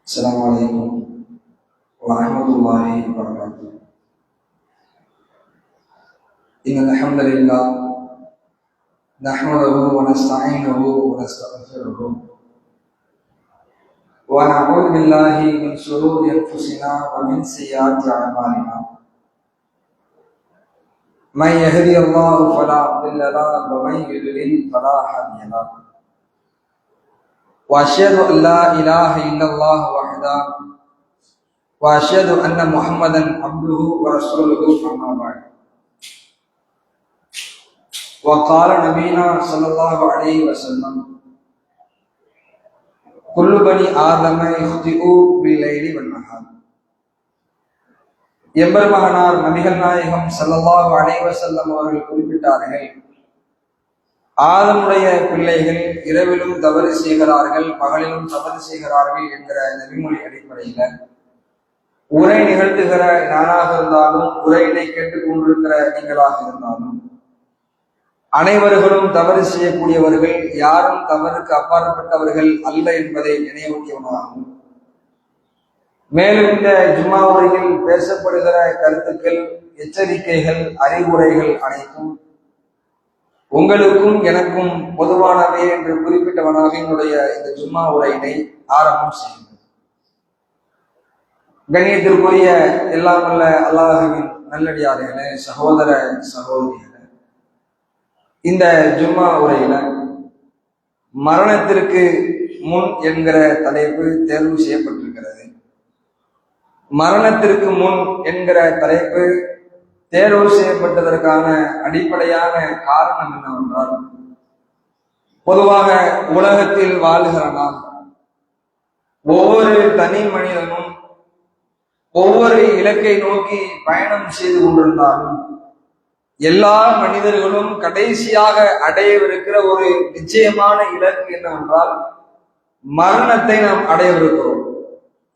السلام عليكم ورحمة الله وبركاته. إن الحمد لله نحمده ونستعينه ونستغفره ونعوذ بالله من شرور أنفسنا ومن سيئات أعمالنا. من يهدي الله فلا مضل له ومن يضلل فلا هادي له. وأشهد أن لا إله إلا الله وحده وأشهد أن محمدا عبده ورسوله أما بعد. وقال نبينا صلى الله عليه وسلم كل بني آدم يخطئوا بالليل والنهار. எம்பெருமகனார் நபிகள் நாயகம் ஸல்லல்லாஹு அலைஹி வஸல்லம் அவர்கள் குறிப்பிட்டார்கள், ஆதமுடைய பிள்ளைகள் இரவிலும் தவறு செய்கிறார்கள், பகலிலும் தவறு செய்கிறார்கள் என்கிற நபிமொழி அடிப்படையில உரை நிகழ்த்துகிற நானாக இருந்தாலும் உரையினை கேட்டுக் கொண்டிருக்கிற நீங்களாக இருந்தாலும் அனைவர்களும் தவறு செய்யக்கூடியவர்கள், யாரும் தவறுக்கு அப்பாற்பட்டவர்கள் அல்ல என்பதை நினைவூட்டியவனாகும். மேலும் இந்த ஜும்மா உரையில் பேசப்படுகிற கருத்துக்கள், எச்சரிக்கைகள், அறிவுரைகள் அனைத்தும் உங்களுக்கும் எனக்கும் பொதுவானவை என்று குறிப்பிட்டவனாக என்னுடைய இந்த ஜும்மா உரையினை ஆரம்பம் செய்யும். கண்ணியத்திற்குரிய எல்லாம் வல்ல அல்லாஹ்வின் நல்லடியார்களே, சகோதர சகோதரிகளே, இந்த ஜும்மா உரையில மரணத்திற்கு முன் என்கிற தலைப்பு தேர்வு செய்யப்பட்டிருக்கிறது. மரணத்திற்கு முன் என்கிற தலைப்பு தேர்வு செய்யப்பட்டதற்கான அடிப்படையான காரணம் என்னவென்றால், பொதுவாக உலகத்தில் வாழ்கிற நாம் ஒவ்வொரு தனி மனிதனும் ஒவ்வொரு இலக்கை நோக்கி பயணம் செய்து கொண்டிருந்தாலும் எல்லா மனிதர்களும் கடைசியாக அடையவிருக்கிற ஒரு நிச்சயமான இலக்கு என்னவென்றால் மரணத்தை நாம் அடையவிருக்கிறோம்.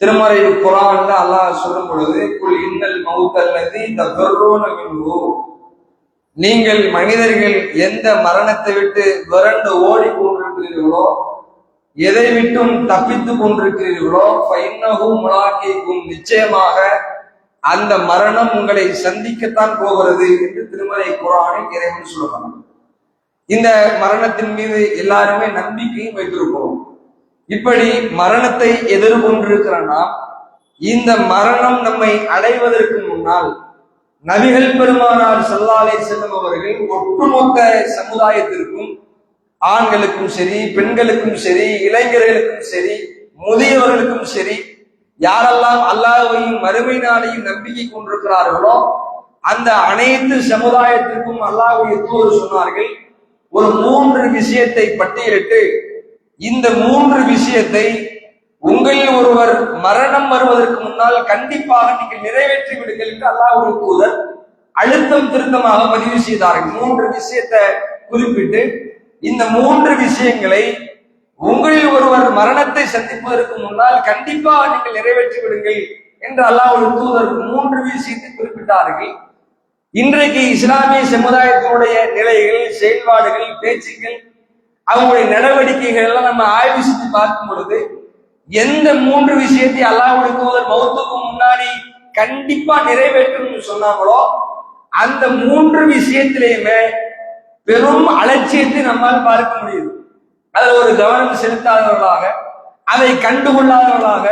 திருமறை குர்ஆன்ல அல்லாஹ் சொல்லும் பொழுது, குல் இன்னல் மௌத்தல்லதி தஃபர்ரூன மின்ஹு, நீங்கள் மனிதர்கள் எந்த மரணத்தை விட்டு விரண்டு ஓடி கொண்டிருக்கிறீர்களோ, எதை விட்டும் தப்பித்துக் கொண்டிருக்கிறீர்களோ, ஃபைன்னஹு முலாகீக்கும், நிச்சயமாக அந்த மரணம் உங்களை சந்திக்கத்தான் போகிறது என்று திருமறை குர்ஆனில் இறைவன் சொல்லுகிறான். இந்த மரணத்தின் மீது எல்லாருமே நம்பிக்கையும் வைத்திருக்கிறோம். இப்படி மரணத்தை எதிர்கொண்டிருக்கிற நாம் இந்த மரணம் நம்மை அடைவதற்கு முன்னால் நபிகள் பெருமானார் ஸல்லல்லாஹு அலைஹி வஸல்லம் அவர்கள் ஒட்டுமொத்த சமுதாயத்திற்கும், ஆண்களுக்கும் சரி, பெண்களுக்கும் சரி, இளைஞர்களுக்கும் சரி, முதியவர்களுக்கும் சரி, யாரெல்லாம் அல்லாஹ்வையும் மறுமை நாளையும் நம்பிக்கை கொண்டிருக்கிறார்களோ அந்த அனைத்து சமுதாயத்திற்கும் அல்லாஹ்வுடைய தூதர் சொன்னார்கள், ஒரு 3 விஷயத்தை பட்டியலிட்டு இந்த 3 விஷயத்தை உங்களில் ஒருவர் மரணம் வருவதற்கு முன்னால் கண்டிப்பாக நீங்கள் நிறைவேற்றி விடுங்கள் என்று அல்லாஹ்வுடைய தூதர் அழுத்தம் திருத்தமாக பதிவு செய்தார்கள். 3 விஷயத்தை குறிப்பிட்டு இந்த 3 விஷயங்களை உங்களில் ஒருவர் மரணத்தை சந்திப்பதற்கு முன்னால் கண்டிப்பாக நீங்கள் நிறைவேற்றி விடுங்கள் என்று அல்லாஹ்வுடைய தூதர் 3 விஷயத்தை குறிப்பிட்டார்கள். இன்றைக்கு இஸ்லாமிய சமுதாயத்தினுடைய நிலைகள், செயல்பாடுகள், பேச்சுக்கள், அவங்களுடைய நடவடிக்கைகள் எல்லாம் நம்ம ஆய்வு செஞ்சு பார்க்கும் பொழுது எந்த 3 விஷயத்தை அல்லாஹ்வுடைய தூதர் மௌத்துக்கு முன்னாடி கண்டிப்பா நிறைவேற்றணும்னு சொன்னாங்களோ அந்த 3 விஷயத்திலேயுமே பெரும் அலட்சியத்தை நம்மால் பார்க்க முடியுது. அதில் ஒரு கவனம் செலுத்தாதவர்களாக, அதை கண்டுகொள்ளாதவர்களாக,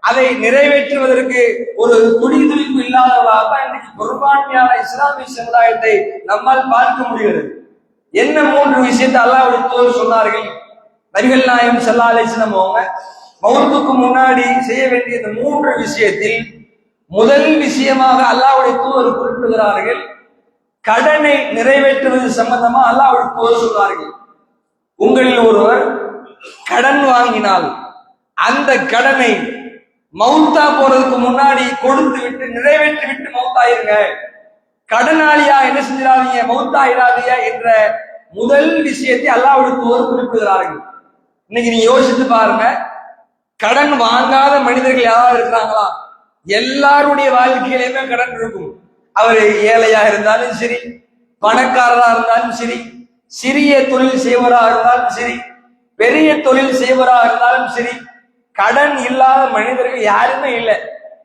அதை நிறைவேற்றுவதற்கு ஒரு துடிதுடிப்பு இல்லாதவர்களாக தான் இன்றைக்கு பெரும்பான்மையான இஸ்லாமிய சமுதாயத்தை நம்மால் பார்க்க முடிகிறது. என்ன 3 விஷயத்தை அல்லாஹ்வுடைய தூதர் சொன்னார்கள்? நபிகள் நாயகம் ஸல்லல்லாஹு அலைஹி வஸல்லம் அவங்க மௌத்துக்கு முன்னாடி செய்ய வேண்டிய இந்த 3 விஷயத்தில் முதல் விஷயமாக அல்லாஹ்வுடைய தூதர் குறிப்பிடுகிறார்கள், கடனை நிறைவேற்றுவது சம்பந்தமா அல்லாஹ்வுடைய தூதர் சொன்னார்கள். உங்களில் ஒருவர் கடன் வாங்கினால் அந்த கடனை மௌத்தா போறதுக்கு முன்னாடி கொடுத்து விட்டு நிறைவேற்றி விட்டு மௌத்தாயிருங்க, கடனாளியா என்ன செஞ்சிடாதீங்க, மௌத்தாயிராதீங்க என்ற முதல் விஷயத்தை அல்லாஹ்வுடைய தூதர் குறிப்பிடுகிறார்கள். இன்னைக்கு நீங்க யோசித்து பாருங்க, கடன் வாங்காத மனிதர்கள் யாராவது இருக்கிறாங்களா? எல்லாருடைய வாழ்க்கையிலுமே கடன் இருக்கும். அவர் ஏழையா இருந்தாலும் சரி, பணக்காரரா இருந்தாலும் சரி, சிறிய தொழில் செய்வராக இருந்தாலும் சரி, பெரிய தொழில் செய்வராக இருந்தாலும் சரி, கடன் இல்லாத மனிதர்கள் யாருமே இல்லை.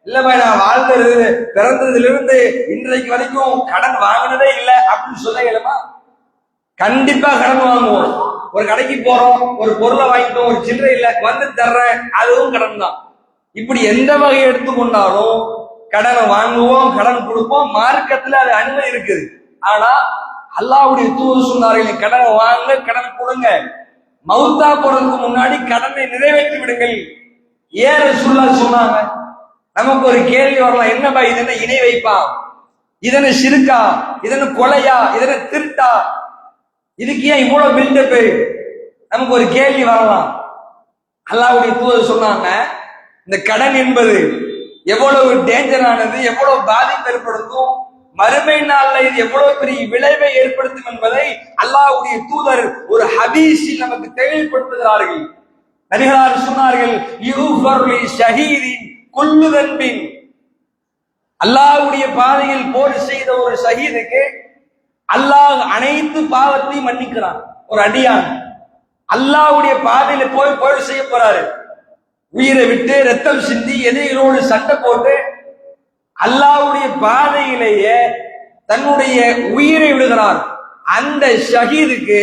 இல்லப்பா நான் வாழ்ந்தது பிறந்ததிலிருந்து இன்றைக்கு வரைக்கும் கடன் வாங்கினதே இல்லை அப்படின்னு சொல்ல இயலுமா? கண்டிப்பா கடன் வாங்குவோம். ஒரு கடைக்கு போறோம், ஒரு பொருளை வாங்கிட்டோம், ஒரு சில்லறை இல்லை வந்து தர்றேன், அதுவும் கடன் தான். இப்படி எந்த வகையை எடுத்துக்கொண்டாலும் கடனை வாங்குவோம், கடன் கொடுப்போம். மார்க்கத்துல அது அனுமதி இருக்குது. ஆனா அல்லாஹ்வுடைய தூதர் சொன்னார்கள், கடனை வாங்க, கடன் கொடுங்க, மௌத்தா போறதுக்கு முன்னாடி கடனை நிறைவேற்றி விடுங்கள். ஏன் ரசூலுல்லாஹ் சொன்னாங்க? நமக்கு ஒரு கேள்வி வரலாம், என்னப்பா இதென்ன இணை வைப்பா, இதென்ன சிறுக்கா, இதென்ன கொலையா, இதென்ன திருட்டா, இதுக்கு ஏன் இவ்வளவு பில்டப்? நமக்கு ஒரு கேள்வி வரலாம். அல்லாஹ்வுடைய தூதர் சொன்னாங்க, இந்த கடன் என்பது எவ்வளவு டேஞ்சரானது, எவ்வளவு பாதிப்பு ஏற்படுத்தும், மறுமை நாள்ல இது எவ்வளவு பெரிய விளைவை ஏற்படுத்தும் என்பதை அல்லாஹ்வுடைய தூதர் ஒரு ஹதீஸில் நமக்கு தெளிவுபடுத்துகிறார்கள். நபிகளார் சொன்னார்கள், யூஃபர்லி ஷஹீதின் குல்லு தன்பின், அல்லாஹ்வுடைய பாதையில் போர் செய்த ஒரு ஷஹீதுக்கு அல்லாஹ் அனைத்து பாவத்தையும் மன்னிக்கிறான். ஒரு அடியான் அல்லாஹ்வுடைய பாதையில போர் செய்ய போறாரு, உயிரை விட்டு ரத்தம் சிந்தி எதிரிகளோடு சண்டை போட்டு அல்லாஹ்வுடைய பாதையிலேயே தன்னுடைய உயிரை விடுகிறார். அந்த ஷஹீதுக்கு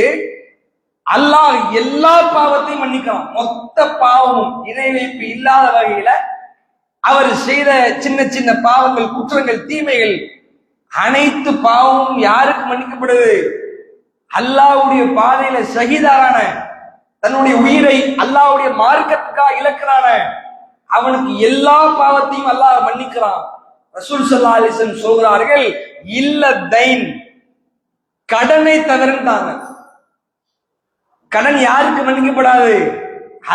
அல்லாஹ் எல்லா பாவத்தையும் மன்னிக்கிறான். மொத்த பாவமும் இணை வைப்பு இல்லாத வகையில அவர் செய்த சின்ன சின்ன பாவங்கள், குற்றங்கள், தீமைகள், அனைத்து பாவமும் யாருக்கு மன்னிக்கப்படுது? அல்லாஹ்வுடைய பாதையில ஷஹீதாரான, தன்னுடைய உயிரை அல்லாஹ்வுடைய மார்க்கத்துக்காக இழக்கிறான அவனுக்கு எல்லா பாவத்தையும் அல்லாஹ் மன்னிக்கிறான். ரசூல் ஸல்லல்லாஹு அலைஹி வஸல்லம் சொல்கிறார்கள், இல்ல தைன், கடனை தவிர்த்தாங்க. கடன் யாருக்கு மன்னிக்கப்படாது?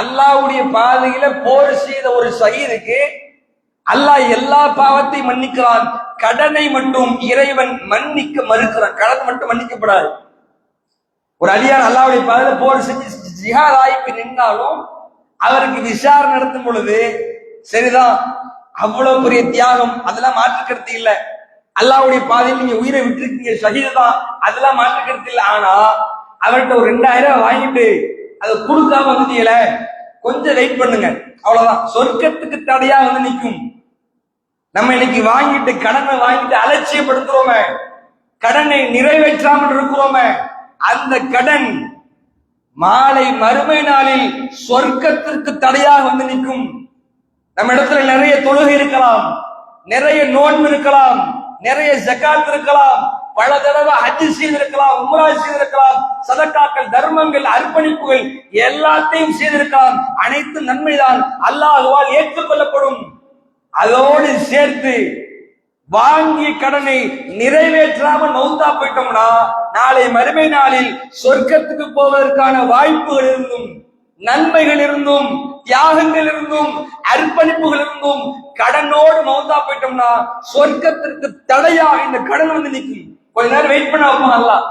அல்லாஹ்வுடைய பாதையில போர் செய்த ஒரு ஷஹீதுக்கு அல்லாஹ் எல்லா பாவத்தையும் மன்னிக்கிறான், கடனை மட்டும் இறைவன் மன்னிக்க மறுக்கிறான். கடன் மட்டும் மன்னிக்கப்படாது. ஒரு அடியார் அல்லாஹ்வுடைய பாதையில போர் செஞ்சு ஜிஹாத் ஆயிப்பு நின்றாலும் அவருக்கு விசாரணை நடத்தும் பொழுது, சரிதான் அவ்வளவு பெரிய தியாகம், அதெல்லாம் மாற்று கருத்து இல்லை, அல்லாஹ்வுடைய பாதையில் நீங்க உயிரை விட்டுருக்கீங்க, ஷஹீது தான், அதெல்லாம் மாற்று கருத்து இல்லை. ஆனா அவர்கிட்ட ஒரு 2000 வாங்கிட்டு அதை கொடுக்காம வந்துட்டீங்கள, கொஞ்சம் வெயிட் பண்ணுங்க, அவ்வளவுதான், சொர்க்கத்துக்கு தடையா வந்து நிற்கும். நம்ம இன்னைக்கு வாங்கிட்டு கடனை வாங்கிட்டு அலட்சியப்படுத்துறோமே, கடனை நிறைவேற்றாமல் இருக்கிறோமே, அந்த கடன் மாலை மறுமை நாளில் சொர்க்கத்திற்கு தடையாக வந்து நிற்கும். நம்ம இடத்துல நிறைய தொழுகை இருக்கலாம், நிறைய நோன்பு இருக்கலாம், நிறைய ஜகாத் இருக்கலாம், பல தடவை ஹஜ் செய்திருக்கலாம், உம்ரா செய்திருக்கலாம், சதக்காக்கள், தர்மங்கள், அர்ப்பணிப்புகள் எல்லாத்தையும் செய்திருக்கலாம். அனைத்து நன்மைதான், அல்லாஹ்வால் ஏற்றுக்கொள்ளப்படும். அதோடு சேர்த்து வாங்கிய கடனை நிறைவேற்றாமல் மௌத்தா போயிட்டோம்னா நாளை மறுமை நாளில் சொர்க்கத்துக்கு போவதற்கான வாய்ப்புகள் இருந்தும், நன்மைகள் இருந்தும், தியாகங்கள் இருந்தும், அர்ப்பணிப்புகள் இருந்தும் கடனோடு மௌத்தா போயிட்டோம்னா சொர்க்கத்திற்கு தடையாக இந்த கடன் வந்து நிற்கும். கொஞ்ச நேரம் வெயிட் பண்ண வைப்பான் அல்லாஹ்.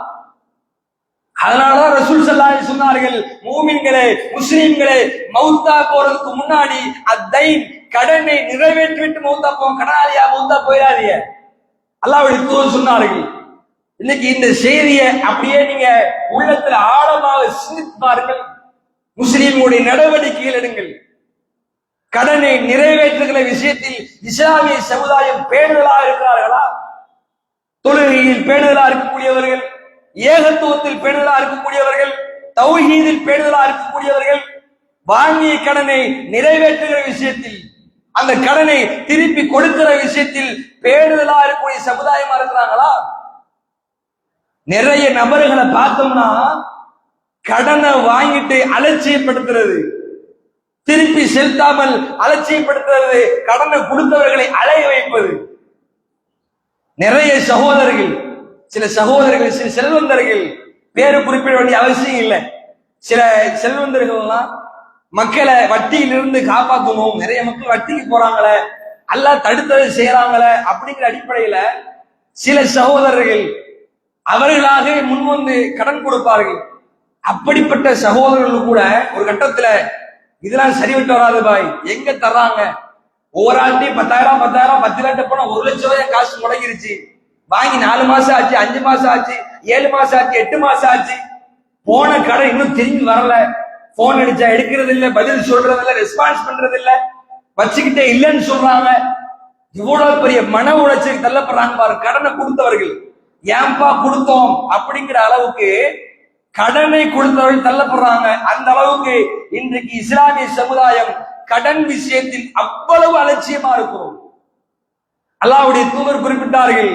அதனாலதான் ரசூல் ஸல்லல்லாஹு அலைஹி சொன்னார்கள், மூமின்களே, முஸ்லிம்களே, மௌத்தா போறதுக்கு முன்னாடி அத்தைன், கடனை நிறைவேற்றிவிட்டு மௌத்தா போவோம், கடனாளியா மௌத்தா போயிடாதீங்க. அல்லாஹ்வுடைய தூதர் சொன்னார்கள். இன்னைக்கு இந்த செய்தியை அப்படியே நீங்க உள்ளத்துல ஆழமாக சிந்தித்து பாருங்கள், முஸ்லிம்களுடைய நடவடிக்கைகள் எடுங்கள். கடனை நிறைவேற்றுகிற விஷயத்தில் இஸ்லாமிய சமுதாயம் பேணுதலாக இருக்கிறார்களா? தொழுகையில் பேணுதலா இருக்கக்கூடியவர்கள், ஏகத்துவத்தில் பேணுதலா இருக்கக்கூடியவர்கள், தௌஹீதில் பேணுதலா இருக்கக்கூடியவர்கள், வாங்கிய கடனை நிறைவேற்றுகிற விஷயத்தில், அந்த கடனை திருப்பி கொடுக்கிற விஷயத்தில் பேணுதலா இருக்கக்கூடிய சமுதாயமா இருக்கிறாங்களா? நிறைய நபர்களை பார்த்தோம்னா கடனை வாங்கிட்டு அலட்சியப்படுத்துறது, திருப்பி செலுத்தாமல் அலட்சியப்படுத்துறது, கடனை கொடுத்தவர்களை அலைய வைப்பது. நிறைய சகோதரர்கள், சில சகோதரர்கள், சில செல்வந்தர்கள், பேரு குறிப்பிட வேண்டிய அவசியம் இல்லை, சில செல்வந்தர்கள்லாம் மக்களை வட்டியிலிருந்து காப்பாற்றணும், நிறைய மக்கள் வட்டிக்கு போறாங்களே, அல்லாஹ் தடுத்தது செய்யறாங்களே அப்படிங்கிற அடிப்படையில சில சகோதரர்கள் அவர்களாக முன்வந்து கடன் கொடுப்பார்கள். அப்படிப்பட்ட சகோதரர்கள் கூட ஒரு கட்டத்துல இதெல்லாம் சரிவிட்டு வராது பாய், எங்க தர்றாங்க, ஒவ்வொரு ஆள்கிட்டையும் 10,000 10,000 10 லட்சம் போனா 1 லட்சம் ரூபாய் காசு முடங்கிருச்சு, வாங்கி 4 மாசம் ஆச்சு, 5 மாசம் ஆச்சு, 7 மாசம் ஆச்சு, 8 மாசம் ஆச்சு, போன கடை இன்னும் திரும்பி வரல, போன் அடிச்சா எடுக்கிறது இல்ல, பதில் சொல்றது இல்ல, ரெஸ்பான்ஸ் பண்றது இல்ல, வச்சுக்கிட்டே இல்லைன்னு சொல்றாங்க. இவ்வளவு பெரிய மன உளைச்சல் தள்ளப்படுறாங்க பாரு கடனை கொடுத்தவர்கள். ஏன்பா கொடுத்தோம் அப்படிங்கிற அளவுக்கு கடனை கொடுத்தவர்கள் தள்ளப்படுறாங்க. அந்த அளவுக்கு இன்றைக்கு இஸ்லாமிய சமுதாயம் கடன் விஷயத்தில் அவ்வளவு அலட்சியமா இருக்கிறோம். அல்லாஹ்வுடைய தூதர் குறிப்பிட்டார்கள்,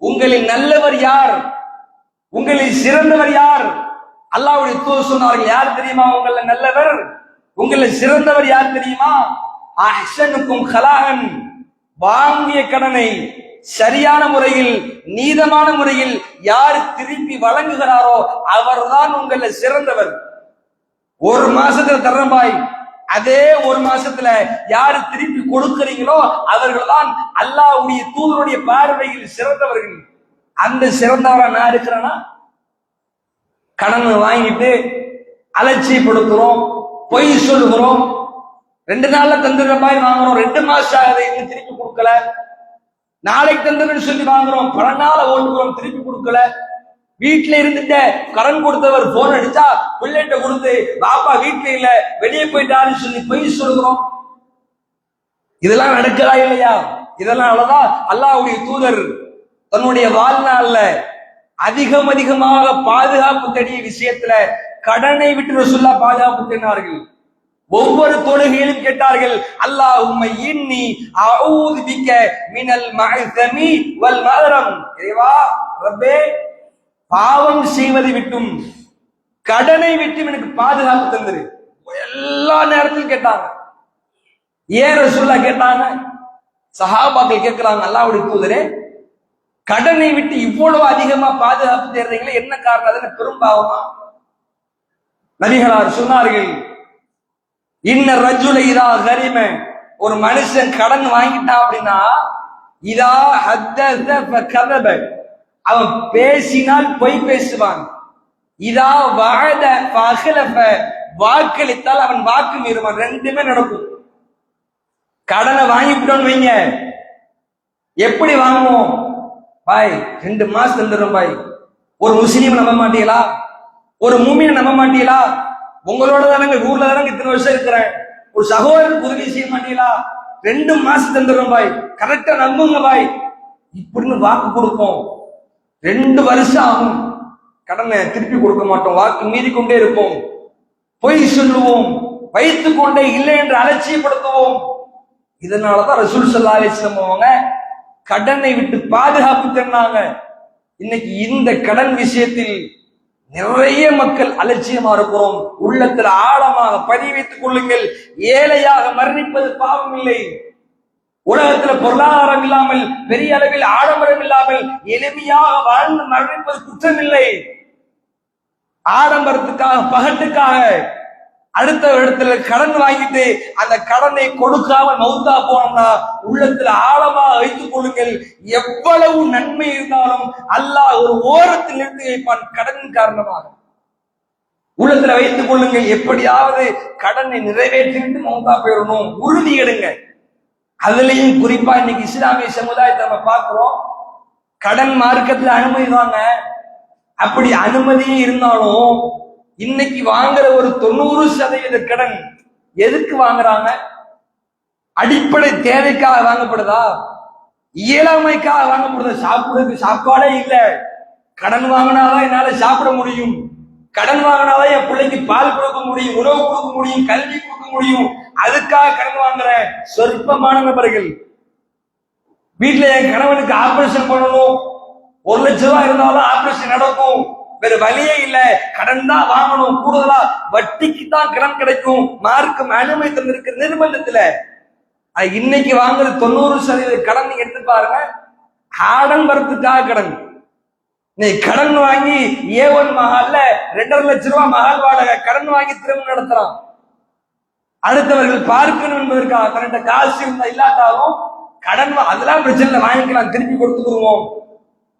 உங்களில் நல்லவர் யார், உங்களில் சிறந்தவர் யார்? அல்லாஹ்வுடைய தூதர் சொன்னார்கள், யார் தெரியுமா உங்கள நல்லவர், உங்களில் சிறந்தவர் யார் தெரியுமா? அஹ்ஸனுக்கும் கலாஅன், வாங்கிய கடனை சரியான முறையில் நீதமான முறையில் யார் திருப்பி வழங்குகிறாரோ அவர்தான் உங்கள சிறந்தவர். ஒரு மாசத்துல தர்றபாய், அதே ஒரு மாசத்துல யாரு திருப்பி கொடுக்கிறீங்களோ அவர்கள் தான் அல்லாஹ்வுடைய தூதருடைய பார்வையில் சிறந்தவர்கள். அந்த சிறந்தவரா நான் இருக்கிறேன்னா? கடன் வாங்கிட்டு அலட்சியப்படுத்துறோம், பொய் சொல்லுகிறோம், 2 நாள்ல தந்துடுறபாய் வாங்குறோம், 2 மாசம் ஆகுது இன்னும் திருப்பி கொடுக்கல, நாளைக்கு தந்துருன்னு சொல்லி வாங்குறோம், பல நாள ஓட்டுக்கிறோம் திருப்பி கொடுக்கல. வீட்டுல இருந்துட்டு கடன் கொடுத்தவர் போன் அடிச்சா பிள்ளைகிட்ட கொடுத்து பாப்பா வீட்டுல இல்ல வெளியே போயிட்டாருன்னு சொல்லி பொய் சொல்கிறோம். இதெல்லாம் நடக்கிறா இல்லையா? இதெல்லாம் அவ்வளவுதான் அல்லாஹ்வுடைய தூதர் தன்னுடைய வாழ்நாள்ல அதிகமாக பாதுகாப்பு தேடிய விஷயத்துல கடனை விட்டு ரசூலுல்லாஹ் பாதுகாப்பு தேடினார்கள். ஒவ்வொரு தொழுகையிலும் கேட்டார்கள், அல்லாஹும்ம இன்னி அஊது பிக்க மினல் மஅஸமி வல் மஅரம். இறைவா ரப்பே, பாவம் செய்வதை விட்டும் கடனை விட்டும் எனக்கு பாதுகாப்பு தந்துரு. எல்லா நேரத்திலும் கேட்டாங்க. ஏன் ரசூலுல்லாஹ் கேட்டாங்க? சஹாபாக்கள் கேட்கிறாங்க, அல்லாஹ்வுடைய தூதரே, கடனை விட்டு இவ்வளவு அதிகமா பாதுகாப்பு தேடுறீங்களே, என்ன காரணம்? அதற்கு பெரும் பாவமா? நபிகளார் சொன்னார்கள், இன்ன ரஜுல இதா கரிம, ஒரு மனுஷன் கடன் வாங்கிட்டான் அப்படின்னா, இதா ஹத்தஸ ஃபகதப, அவன் பேசினால் பொய் பேசுவான், இதா வஅத ஃபஅஹலஃப, வாக்களித்தால் அவன் வாக்கு மீறுவான். ரெண்டுமே நடக்கும். கடனை வாங்கிட்டோம்னு வைங்க, எப்படி வாங்குவோம்? பாய் 2 மாசம் தந்துடும் பாய். ஒரு முஸ்லீம் நம்ப மாட்டீங்களா? ஒரு மூமினை நம்ப மாட்டீங்களா? உங்களோட தானங்க ஊர்ல தானங்க இத்தனை வருஷம் இருக்கிறேன், ஒரு சகோதரருக்கு உதவி செய்ய மாட்டீங்களா? 2 மாசம் தந்துடும் பாய், கரெக்டா நம்புங்க பாய், இப்படின்னு வாக்கு கொடுப்போம். 2 வருஷம் ஆகும், கடனை திருப்பி கொடுக்க மாட்டோம், வாக்கு மீறி கொண்டே இருப்போம், பொய் சொல்லுவோம், வைத்துக் கொண்டே இல்லை என்று அலட்சியப்படுத்துவோம். இதனாலதான் ரசூல் ஸல்லல்லாஹு அலைஹி வஸல்லம் அவங்க கடனை விட்டு பாதுகாப்பு தந்தாங்க. இன்னைக்கு இந்த கடன் விஷயத்தில் நிறைய மக்கள் அலட்சியமா இருக்கிறோம். உள்ளத்தில் ஆழமாக பதிவு வைத்துக் கொள்ளுங்கள், ஏழையாக மரணிப்பது பாவம் இல்லை. உலகத்துல பொருளாதாரம் இல்லாமல், பெரிய அளவில் ஆடம்பரம் இல்லாமல் எளிமையாக வாழ்ந்து மரணிப்பது குற்றம் இல்லை. ஆடம்பரத்துக்காக, பகட்டுக்காக அடுத்த இடத்துல கடன் வாங்கிட்டு அந்த கடனை கொடுக்காமல் மௌத்தா போனோம்னா உள்ளத்துல ஆழமாக வைத்துக் கொள்ளுங்கள், எவ்வளவு நன்மை இருந்தாலும் அல்லாஹ் ஒரு ஓரத்தில் நிறுத்தி வைப்பான் கடன் காரணமாக. உள்ளத்துல வைத்துக் கொள்ளுங்கள், எப்படியாவது கடனை நிறைவேற்றிட்டு மௌத்தா போயிடணும், உறுதி எடுங்க. அதுலயும் குறிப்பா இன்னைக்கு இஸ்லாமிய சமுதாயத்தை நம்ம பார்க்கிறோம், கடன் மார்க்கத்துல அனுமதி தாங்க. அப்படி அனுமதியே இருந்தாலும் இன்னைக்கு வாங்குற ஒரு 90% கடன் எதுக்கு வாங்குறாங்க? அடிப்படை தேவைக்காக வாங்கப்படுதா? இயலாமைக்காக வாங்கப்படுதா? சாப்பிடுறதுக்கு சாப்பாடே இல்லை, கடன் வாங்கினாதான் என்னால சாப்பிட முடியும், கடன் வாங்கினாதான் என் பிள்ளைக்கு பால் கொடுக்க முடியும், உணவு கொடுக்க முடியும், கல்வி கொடுக்க முடியும், அதுக்காக கடன் வாங்குற சொற்பமான நபர்கள். வீட்டுல என் கணவனுக்கு ஆபரேஷன் பண்ணணும், 1 லட்சம் ரூபாய் இருந்தாலும் ஆபரேஷன் நடக்கும், வேற வழியே இல்ல, கடன் தான் வாங்கணும், கூடுதலா வட்டிக்கு தான் கடன் கிடைக்கும், மார்க்கம் அனுமதி தந்திருக்கிற நிர்பந்தத்துல. இன்னைக்கு வாங்குற 90% கடன் நீங்க எடுத்து பாருங்க, ஆடம்பரத்துக்காக கடன். நீ கடன் வாங்கி A1 மஹால்ல 2.5 லட்சம் ரூபாய் மஹால் வாடகை கடன் வாங்கி திரும்ப நடத்துறான். அடுத்தவர்கள் பார்க்கணும் என்பதற்காக தன்னிட்ட காசு இருந்தா இல்லாட்டாலும் கடன், அதெல்லாம் பிரச்சனை இல்லை, வாங்கிக்கலாம், திருப்பி கொடுத்துருவோம்.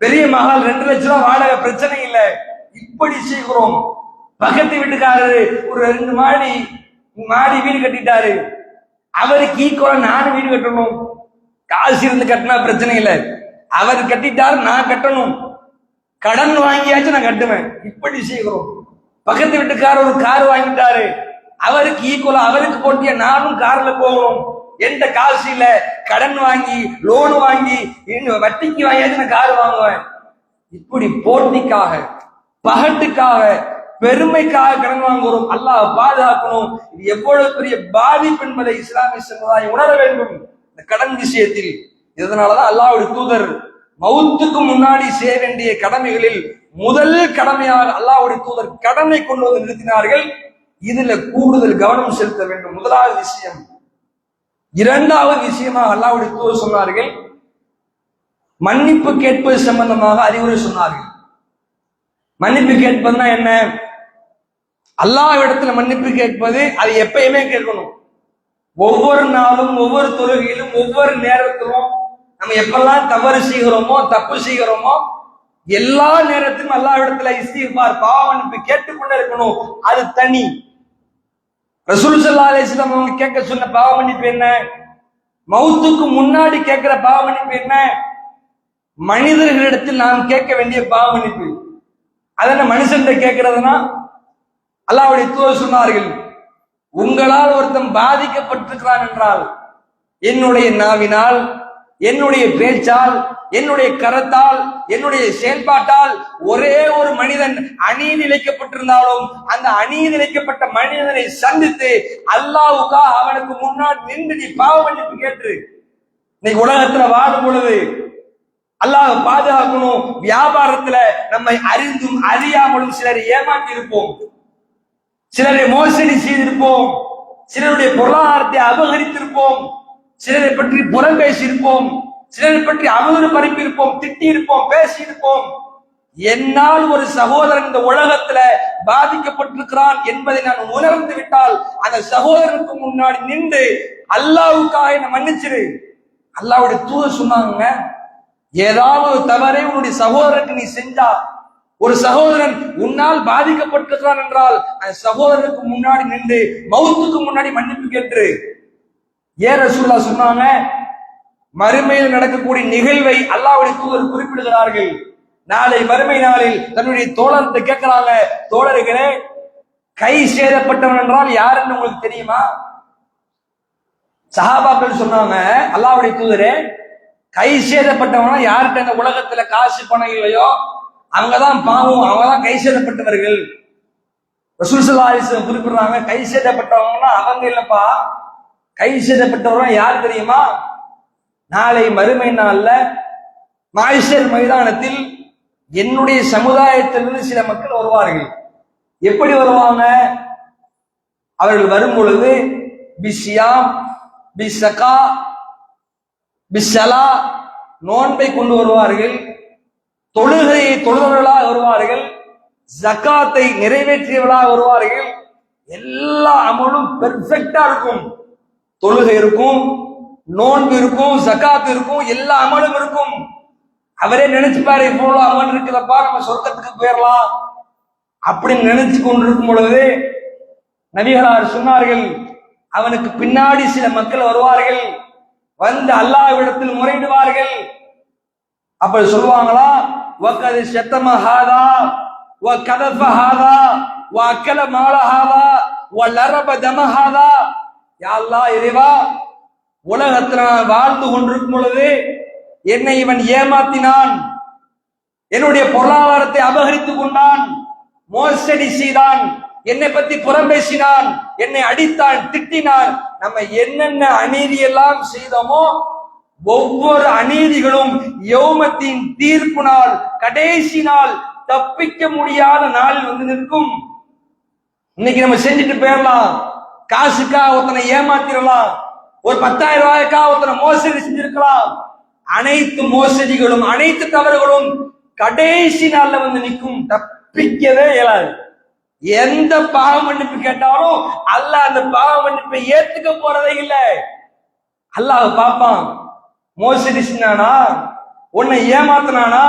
பெரிய மகால் 2 லட்சம் ரூபாய் வாடகை, பிரச்சனை இல்லை, இப்படி செய்கிறோம். பக்கத்து வீட்டுக்காரரு ஒரு 2 மாடி வீடு கட்டிட்டாரு, அவருக்கு ஈக்குவலா நானும் வீடு கட்டணும், காசு இருந்து கட்டினா பிரச்சனை இல்லை, அவர் கட்டிட்டாரு நான் கட்டணும். கடன் வாங்கியாச்சும் நான் கட்டுவேன். இப்படி செய்கிறோம். பக்கத்து வீட்டுக்காரர் ஒரு கார் வாங்கிட்டாரு, அவருக்கு ஈக்குவலா அவருக்கு போட்டிய நானும் கார்ல போகணும். எந்த காசு இல்ல, கடன் வாங்கி லோன் வாங்கி வட்டிக்கு வாங்கியாச்சும் நான் கார் வாங்குவேன். இப்படி போட்டிக்காக, பகட்டுக்காக, பெருமைக்காக கடன் வாங்குகிறோம். அல்லாஹ் பாதுகாக்கணும். இது எவ்வளவு பெரிய பாதிப்பு என்பதை இஸ்லாமிய சமுதாயம் உணர வேண்டும் இந்த கடன் விஷயத்தில். இதனாலதான் அல்லாஹ்வுடைய தூதர் மவுத்துக்கு முன்னாடி செய்ய வேண்டிய கடமைகளில் முதல் கடமையாக அல்லாஹ்வுடைய தூதர் கடனை கொண்டு வந்து நிறுத்தினார்கள். இதுல கூடுதல் கவனம் செலுத்த வேண்டும். முதலாவது விஷயம். இரண்டாவது விஷயமாக அல்லாஹ்வுடைய தூதர் சொன்னார்கள், மன்னிப்பு கேட்பது சம்பந்தமாக அறிவுரை சொன்னார்கள். மன்னிப்பு கேட்பதுன்னா என்ன? அல்லாஹ் இடத்துல மன்னிப்பு கேட்பது அது எப்பயுமே கேட்கணும். ஒவ்வொரு நாளும், ஒவ்வொரு தொழுகையிலும், ஒவ்வொரு நேரத்திலும் நம்ம எப்பெல்லாம் தவறு செய்கிறோமோ, தப்பு செய்கிறோமோ, எல்லா நேரத்திலும் அல்லாஹ் இடத்துல இஸ்திக்பார், பாவ மன்னிப்பு கேட்டுக்கொண்டே இருக்கணும். அது தனி. ரசூல் ஸல்லல்லாஹு அலைஹி வஸல்லம் அவங்க கேட்க சொன்ன பாவ மன்னிப்பு என்ன? மௌத்துக்கு முன்னாடி கேட்கிற பாவ மன்னிப்பு என்ன? மனிதர்களிடத்தில் நாம் கேட்க வேண்டிய பாவ மன்னிப்பு. அதென்ன மனுஷன் கேட்கிறதுனா? அல்லாஹ்வுடைய தூதர் சொன்னார்கள், உங்களால் ஒருத்தன் பாதிக்கப்பட்டிருக்கிறான் என்றால் என்னுடைய நாவினால், என்னுடைய பேச்சால், என்னுடைய கரத்தால், என்னுடைய செயல்பாட்டால் ஒரே ஒரு மனிதன் அநீதி இழைக்கப்பட்டிருந்தாலும் அந்த அநீதி இழைக்கப்பட்ட மனிதனை சந்தித்து அல்லாஹ்வுக்காக அவனுக்கு முன்னாடி நின்று நீ பாவ மன்னிப்பு கேட்டு. இன்னைக்கு உலகத்துல வாழும் பொழுது அல்லாஹ் பாதுகாக்கணும். வியாபாரத்துல நம்மை அறிந்தும் அறியாமலும் சிலரை ஏமாற்றி இருப்போம், சிலரை மோசடி செய்திருப்போம், சிலருடைய பொருளாதாரத்தை அபகரித்திருப்போம், சிலரை பற்றி புறம் பேசியிருப்போம், சிலரை பற்றி அவதூறு பரப்பியிருப்போம், திட்டி இருப்போம், பேசி இருப்போம். என்னால் ஒரு சகோதரன் இந்த உலகத்துல பாதிக்கப்பட்டிருக்கிறான் என்பதை நான் உணர்ந்து விட்டால் அந்த சகோதரனுக்கு முன்னாடி நின்று அல்லாஹ்வுக்காக என்ன மன்னிச்சிரு. அல்லாஹ்வுடைய தூதர் சொன்னாங்க, ஏதாவது தவறை உன்னுடைய சகோதரனுக்கு நீ செஞ்சா, ஒரு சகோதரன் உன்னால் பாதிக்கப்பட்டிருக்கிறான் என்றால் அந்த சகோதரனுக்கு முன்னாடி நின்று மௌத்துக்கு முன்னாடி மன்னிப்பு கேட்டு. ஏன் ரசூலுல்லாஹ் சொன்னாங்க? மறுமையில் நடக்கக்கூடிய நிகழ்வை அல்லாஹ்வுடைய தூதர் குறிப்பிடுகிறார்கள். நாளை மறுமை நாளில் தன்னுடைய தோழர்கிட்ட கேட்கிறாங்க, தோழர்களே, கை சேதப்பட்டவன் என்றால் யாருன்னு உங்களுக்கு தெரியுமா? சஹாபாக்கள் சொன்னாங்க, அல்லாஹ்வுடைய தூதரே, கை சேதப்பட்டவனா யார்கிட்ட இந்த உலகத்துல காசு பணம் இல்லையோ அவங்கதான் பாவம், அவங்கதான் கை சேதப்பட்டவர்கள். ரசூல் ஸல்லல்லாஹு அலைஹி வஸல்லம் குறிப்பிடுறாங்க, கை சேதப்பட்டவங்கன்னா அவங்க இல்லப்பா, கை சேதப்பட்டவங்க யார் தெரியுமா? நாளை மறுமை நாள்ல மாய்ஷர் மைதானத்தில் என்னுடைய சமுதாயத்திலிருந்து சில மக்கள் வருவார்கள். எப்படி வருவாங்க? அவர்கள் வரும் பொழுது பிஸ்யாம், பிஸ்ஸகா, பிஸ்ஸலா, நோன்பை கொண்டு வருவார்கள், தொழுகையை தொழுதவர்களாக வருவார்கள், ஜக்காத்தை நிறைவேற்றியவர்களாக வருவார்கள். எல்லா அமலும் பெர்ஃபெக்டா இருக்கும். தொழுகை இருக்கும், நோன்பு இருக்கும், ஜக்காத் இருக்கும், எல்லா அமலும் இருக்கும். அவரே நினைச்சுப்பாரு, இவ்வளவு அமல் இருக்குதப்பா, நம்ம சொர்க்கத்துக்கு போயிடலாம் அப்படின்னு நினைச்சு கொண்டிருக்கும் பொழுது நபிகளார் சொன்னார்கள், அவனுக்கு பின்னாடி சில மக்கள் வருவார்கள், வந்து அல்லாஹ்விடத்தில் முறையிடுவார்கள். அப்ப சொல்லுவாங்களா, வகது ஷத்தம ஹாதா வ கதஃப ஹாதா வ அக்கல மால ஹாதா வ லரப தம ஹாதா. யா அல்லாஹ், இறைவா, உலகத்துல நான் வாழ்ந்து கொண்டிருக்கும் பொழுது என்னை இவன் ஏமாத்தினான், என்னுடைய பொருளாதாரத்தை அபகரித்துக் கொண்டான், மோசடி செய்தான், என்னை பத்தி புறம் பேசினான், என்னை அடித்தான், திட்டினான். நம்ம என்னென்ன அநீதி எல்லாம் செய்தோமோ ஒவ்வொரு அநீதிகளும் யௌமத்தின் தீர்ப்பு நாள், கடைசி நாள், தப்பிக்க முடியாத நாளில் வந்து நிற்கும். இன்னைக்கு நம்ம செஞ்சுட்டு போயிடலாம், காசுக்காக ஒருத்தனை ஏமாத்திரலாம், ஒரு 10,000 ரூபாய்க்காக ஒருத்தனை மோசடி செஞ்சிருக்கலாம். அனைத்து மோசடிகளும், அனைத்து தவறுகளும் கடைசி நாள்ல வந்து நிற்கும், தப்பிக்கவே இயலாது. எந்த பாவ மன்னிப்பு கேட்டாலும் அல்லாஹ் அந்த பாவ மன்னிப்பை ஏத்துக்க போறதே இல்லை. அல்லாஹ் பார்ப்பான், மோசடி செஞ்சானா, உன்னை ஏமாத்தினானா,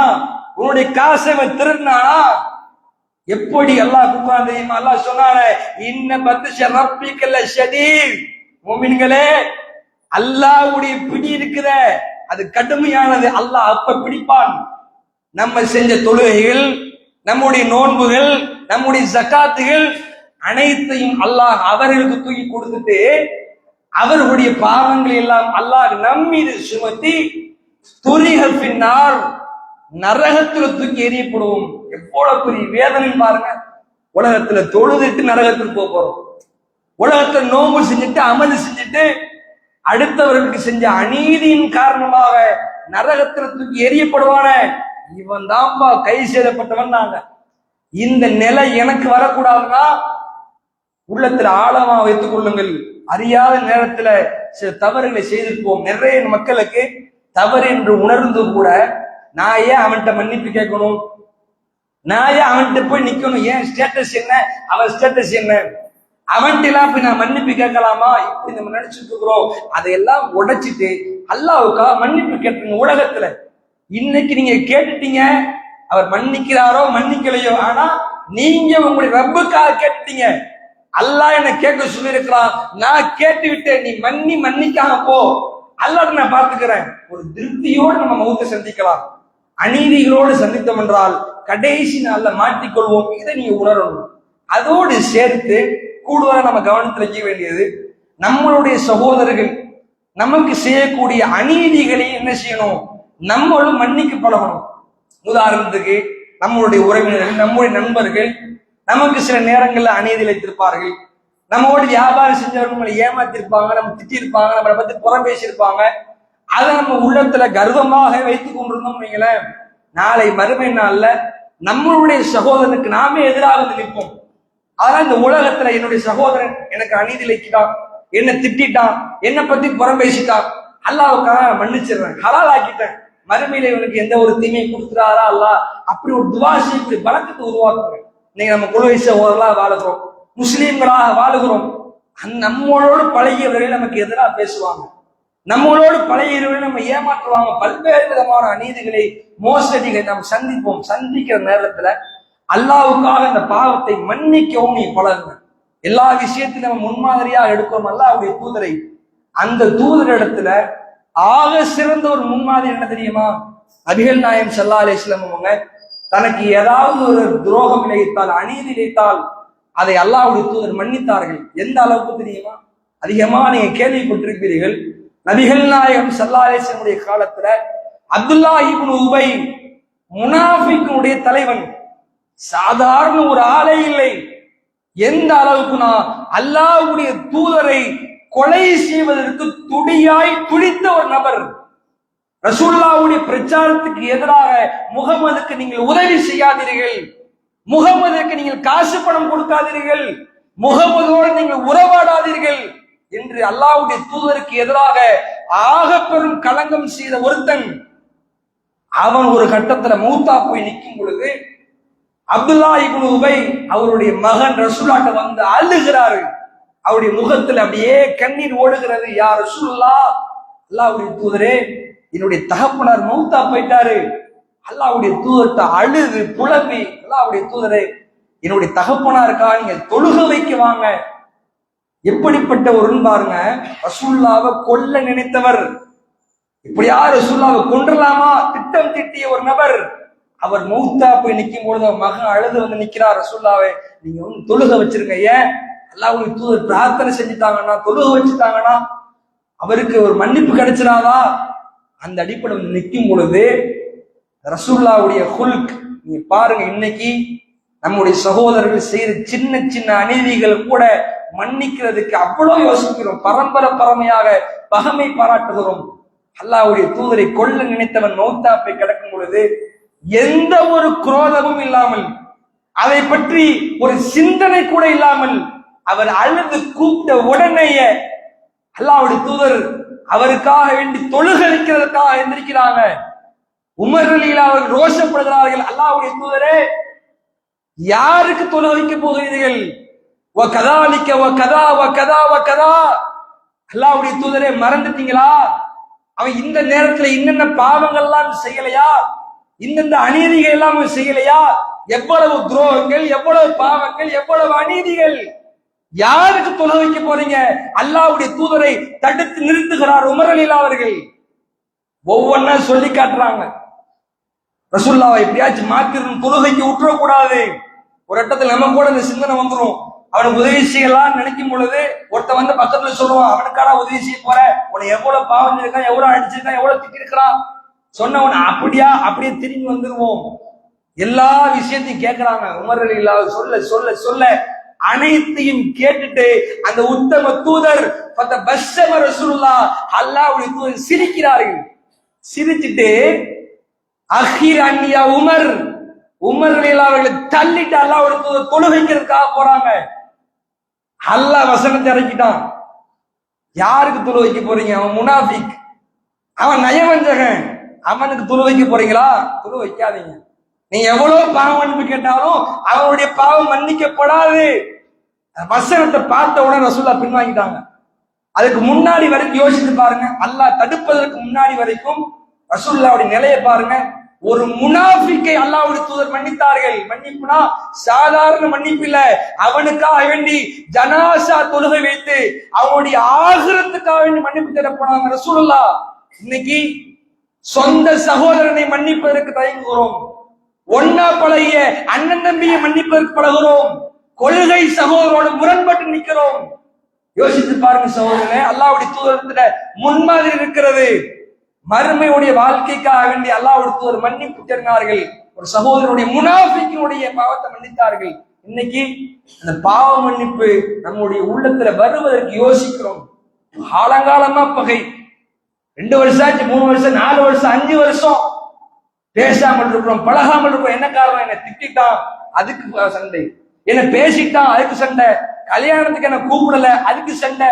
உன்னுடைய காசை திருடினானா. எப்படி அல்லாஹ் குர்ஆன் தெரியுமா? அல்லாஹ் சொன்னானே, இன்ன பத்ஷ ரப்பிக லஷதீத். முஃமின்களே, அல்லாஹ்வுடைய பிடி இருக்குதே அது கடுமையானது. அல்லாஹ் அப்ப பிடிப்பான். நம்ம செஞ்ச தொழுகைகள், நம்முடைய நோன்புகள், நம்முடைய ஜக்காத்துகள் அனைத்தையும் அல்லாஹ் அவர்களுக்கு தூக்கி கொடுத்துட்டு அவர்களுடைய பாவங்களை எல்லாம் அல்லாஹ் நம்மீது சுமத்தி துரிகள் பின்னால் நரகத்துல தூக்கி எறியப்படுவோம். எவ்வளவு பெரிய வேதனை பாருங்க. உலகத்துல தொழுதுட்டு நரகத்துக்கு போறோம். உலகத்துல நோம்பு செஞ்சுட்டு அமல் செஞ்சுட்டு அடுத்தவர்களுக்கு செஞ்ச அநீதியின் காரணமாக நரகத்துல தூக்கி எறியப்படுவான இவன் தான்பா கை செய்யப்பட்டவன். நாங்க இந்த நிலை எனக்கு வரக்கூடாதுன்னா உள்ளத்துல ஆழமா வைத்துக் கொள்ளுங்கள். அறியாத நேரத்துல சில தவறுகளை செய்திருப்போம். நிறைய மக்களுக்கு தவறு என்று உணர்ந்து கூட நான் ஏன் அவன்கிட்ட மன்னிப்பு கேட்கணும், நான் ஏன் அவன்கிட்ட போய் நிக்கணும், ஏன் ஸ்டேட்டஸ் என்ன, அவன் ஸ்டேட்டஸ் என்ன, அவன்கிட்ட போய் நான் மன்னிப்பு கேட்கலாமா, இப்படி நம்ம நினைச்சிட்டு இருக்கிறோம். அதையெல்லாம் உடைச்சிட்டு அல்லாஹ்வுக்காக மன்னிப்பு கேட்டுங்க. உலகத்துல இன்னைக்கு நீங்க கேட்டுட்டீங்க, அவர் மன்னிக்கிறாரோ மன்னிக்கலையோ, ஆனா நீங்க உங்களுடைய ரப்புக்காக கேட்டுட்டீங்க. அல்லாஹ் என்ன கேட்க சொல்லி இருக்கிறான், நான் கேட்டு விட்டேன், நீ மன்னிக்காம போ, அல்லாஹ் நான் பார்த்துக்கிறேன். ஒரு திருப்தியோடு நம்ம மௌத்தை சந்திக்கலாம். அநீதிகளோடு சந்தித்தோம் என்றால் கடைசி நாள்ல மாட்டிக்கொள்வோம். இதை நீங்க உணரணும். அதோடு சேர்த்து கூடுதலாக நம்ம கவனத்தில் வைக்க வேண்டியது, நம்மளுடைய சகோதரர்கள் நமக்கு செய்யக்கூடிய அநீதிகளை என்ன செய்யணும், நம்மளும் மன்னிக்க பழகணும். உதாரணத்துக்கு நம்மளுடைய உறவினர்கள், நம்முடைய நண்பர்கள் நமக்கு சில நேரங்கள்ல அநீதி இழைத்திருப்பார்கள். நம்மோடு வியாபாரம் செஞ்சவர்கள் நம்மளை ஏமாத்திருப்பாங்க, நம்ம திட்டிருப்பாங்க, நம்மளை பத்தி புறம் பேசியிருப்பாங்க. அதை நம்ம உள்ளத்துல கர்வமாக வைத்துக் கொண்டிருந்தோம் நீங்களேன், நாளை மறுமை நாள்ல நம்மளுடைய சகோதரனுக்கு நாமே எதிராக நிற்போம். அதனால இந்த உலகத்துல என்னுடைய சகோதரன் எனக்கு அநீதி இழைச்சிட்டான், என்ன திட்டான், என்னை பத்தி புறம் பேசிட்டான், அல்லாஹ்வுக்காக மன்னிச்சிடுறேன், ஹலால் ஆக்கிட்டேன், மறுமையில இவனுக்கு எந்த ஒரு தீமையை கொடுத்துறாரா அல்லாஹ், அப்படி ஒரு துவாசி இப்படி பழக்கத்தை உருவாக்குங்க. நீங்க நம்ம குலவை சகோதரர்களாக வாழுகிறோம், முஸ்லீம்களாக வாழுகிறோம். நம்மளோடு பழகியவர்கள் நமக்கு எதிராக பேசுவாங்க, நம்மளோடு பழகியவர்கள் நம்ம ஏமாற்றுவாங்க. பல்வேறு விதமான அநீதிகளை, மோசடிகளை நாம் சந்திப்போம். சந்திக்கிற நேரத்துல அல்லாஹ்வுக்காக அந்த பாவத்தை மன்னிக்கவும் நீ பழகுங்க. எல்லா விஷயத்திலும் நம்ம முன்மாதிரியாக எடுக்கிறோம் அல்லாஹ்வுடைய தூதரை. அந்த தூதர் இடத்துல ஆக சிறந்த ஒரு முன்மாதிரி என்ன தெரியுமா, நபிகள் நாயகம் ஸல்லல்லாஹு அலைஹி வஸல்லம் அவங்க தனக்கு ஏதாவது ஒரு துரோகம் இழைத்தால், அநீதி இழைத்தால் அதை அல்லாஹ்வுடைய தூதர் மன்னித்தார்கள். எந்த அளவுக்கு தெரியுமா, அதிகமா நீங்க கேள்விப்பட்டிருப்பீர்கள். நபிகள் நாயகம் ஸல்லல்லாஹு அலைஹி வஸல்லம் காலத்துல அப்துல்லாஹ் இப்னு உபை முனாஃபிக்குடைய தலைவன், சாதாரண ஒரு ஆளே இல்லை. எந்த அளவுக்குனா அல்லாஹ்வுடைய தூதரை கொலை செய்வதற்கு துடித்த ஒரு நபர். ரசூலுல்லாஹ்வுடைய பிரச்சாரத்துக்கு எதிராக முகமதுக்கு நீங்கள் உதவி செய்யாதீர்கள், முகமதுக்கு நீங்கள் காசு பணம் கொடுக்காதீர்கள், முகமதோடு நீங்கள் உறவாடாதீர்கள் என்று அல்லாஹ்வுடைய தூதருக்கு எதிராக ஆக பெரும் களங்கம் செய்த ஒருத்தன். அவன் ஒரு கட்டத்துல மௌத்தா போய் நிற்கும் பொழுது அப்துல்லாஹ் இப்னு உபை அவருடைய மகன் ரசூலுல்லாஹ்ட்ட வந்து அழுகிறாரு. அவருடைய முகத்துல அப்படியே கண்ணீர் ஓடுகிறது. யா ரசூலுல்லாஹ், அல்லாஹ்வுடைய தூதரே, என்னுடைய தகப்பனார் மௌத்தா போயிட்டாரு. அல்லாஹ்வுடைய தூதர்ட்ட அழுது புலம்பி, அல்லாஹ்வுடைய தூதரே, என்னுடைய தகப்பனாருக்கா நீங்க தொழுக வைக்க வாங்க. எப்படிப்பட்ட ஒரு பாருங்க, ரசூலுல்லாஹ்வை கொல்ல நினைத்தவர், இப்படியா ரசூலுல்லாஹ்வை கொன்றலாமா திட்டம் தீட்டிய ஒரு நபர். அவர் மௌத்தா போய் நிற்கும் பொழுது அவர் மகன் அழுது வந்து நிக்கிறார், ரசூலுல்லாஹ்வே நீங்க வந்து தொழுக வச்சிருங்க. ஏன், அல்லாஹ்வுடைய தூதர் பிரார்த்தனை செஞ்சுட்டாங்கன்னா, தொழுக வச்சுட்டாங்கன்னா அவருக்கு ஒரு மன்னிப்பு கிடைச்சிடாதா? அந்த அடிப்படையில் நிற்கும் பொழுது ரசூலுல்லாஹ்வுடைய ஹுல்க் நீங்க பாருங்க. இன்னைக்கு நம்முடைய சகோதரர்கள் செய்த சின்ன சின்ன அநீதிகள் கூட மன்னிக்கிறதுக்கு அவ்வளவு யோசிக்கிறோம், பரம்பரையாக பகமை பாராட்டுகிறோம். அல்லாஹ்வுடைய தூதரை கொல்ல நினைத்தவன் மௌத்தா போய் கிடக்கும் பொழுது எந்த ஒரு குரோதமும் இல்லாமல், அதை பற்றி ஒரு சிந்தனை கூட இல்லாமல் அவர் அழுது கூப்பிட்ட உடனேயே அல்லாஹ்வுடைய தூதர் அவருக்காக வேண்டி தொழுகளிக்கிறதுக்காக எந்திரிக்கிறாங்க. உமர் ரலியல்லாஹு அவர்கள் ரோஷப்படுகிறார்கள், அல்லாஹ்வுடைய தூதரே யாருக்கு தொழுக வைக்க போகிறீர்கள்? வகதாலிக வகதா வகதா வகதா, அல்லாஹ்வுடைய தூதரே மறந்துட்டீங்களா? அவன் இந்த நேரத்துல இன்னென்ன பாவங்கள் எல்லாம் செய்யலையா, இந்தந்த அநீதிகள் எல்லாம் செய்யலையா? எவ்வளவு துரோகங்கள், எவ்வளவு பாவங்கள், எவ்வளவு அநீதிகள், யாருக்கு தொழுக வைக்க போறீங்க? அல்லாஹ்வுடைய தூதரை தடுத்து நிறுத்துகிறார் உமர் ரலியல்லாஹு அவர்கள். ஒவ்வொன்னா சொல்லி காட்டுறாங்க. ரசூலுல்லாஹ் எப்படியாச்சும் மாத்திரணும், தொழுகைக்கு விட்டுறக்கூடாது. ஒரு இடத்துல நம்ம கூட இந்த சிந்தனை வந்துடும். அவனுக்கு உதவி செய்யலாம்னு நினைக்கும் பொழுது ஒருத்த வந்து பக்கத்துல சொல்லுவான், அவனுக்கான உதவி செய்ய போற, உன்னை எவ்வளவு பாவம் இருக்கான், எவ்வளவு அடிச்சிருக்கான், எவ்வளவு திட்டிருக்கிறான் சொன்னவன அப்படியே திரும்பி வந்துருவோம். எல்லா விஷயத்தையும் கேட்கிறாங்க. உமர் ரலியல்லாஹு சொல்ல சொல்ல சொல்ல அனைத்தையும் கேட்டுட்டு அந்த உத்தம தூதர் ரசூலுல்லாஹ் அல்லாஹ்வுடைய தூதர் சிரிக்கிறார்கள். சிரிச்சுட்டு அஹீர் அன்னியா உமர் ரலியல்லாஹு அவர்களை தள்ளிட்டு அல்லாஹ்வுடைய தூதர் தொழுகைக்கிறதுக்காக போறாங்க. அல்லாஹ் வசனத்தை இறக்கிட்டான். யாருக்கு தொழு வைக்க போறீங்க? அவன் முனாஃபிக், அவன் நயவஞ்சகன், அவனுக்கு தொழு வைக்க போறீங்களா? தொழு வைக்காதீங்க. நீ எவ்வளவு பாவம் மன்னிப்பு கேட்டாலும் அவனுடைய பாவம் மன்னிக்கப்படாது. வசனத்தை பார்த்த உடனே ரசூலுல்லாஹ் பின்வாங்கிட்டாங்க. அதுக்கு முன்னாடி வரைக்கும் யோசித்து பாருங்க. அல்லாஹ் தடுப்பதற்கு முன்னாடி வரைக்கும் ரசூலுல்லாஹ்வுடைய நிலையை பாருங்க. ஒரு முனாஃபிக்கை அல்லாஹ்வுடைய தூதர் மன்னித்தார்கள். மன்னிப்புனா சாதாரண மன்னிப்பு இல்ல, அவனுக்காக வேண்டி ஜனாசா தொழுகை வைத்து அவனுடைய ஆகிரத்துக்காக வேண்டி மன்னிப்பு தேட போனாங்க ரசூலுல்லாஹ். இன்னைக்கு சொந்த சகோதரனை மன்னிப்பதற்கு தயங்குகிறோம். ஒன்னா பழகிய அண்ணன் தம்பியை மன்னிப்பதற்கு பழகிறோம். கொள்கை சகோதரோடு முரண்பட்டு நிற்கிறோம். யோசித்து பாருங்க சகோதரனே, அல்லாஹ்வுடைய தூதரத்துல முன்மாதிரி இருக்கிறது. மறுமையுடைய வாழ்க்கைக்காக வேண்டி அல்லாஹ்வுடைய தூதர் மன்னிப்பு தேடினார்கள். ஒரு சகோதரனுடைய முனாஃபிக்கினுடைய பாவத்தை மன்னித்தார்கள். இன்னைக்கு அந்த பாவ மன்னிப்பு நம்முடைய உள்ளத்துல வருவதற்கு யோசிக்கிறோம். காலங்காலமா பகை, 2 வருஷம் ஆச்சு, 3 வருஷம், 4 வருஷம், 5 வருஷம் பேசாமல் இருக்கிறோம், பழகாமல் இருக்கிறோம். என்ன காரணம்? என்ன திட்டான், அதுக்கு சண்டை. என்ன பேசிட்டான், அதுக்கு சண்டை. கல்யாணத்துக்கு என்ன கூப்பிடல, அதுக்கு சண்டை.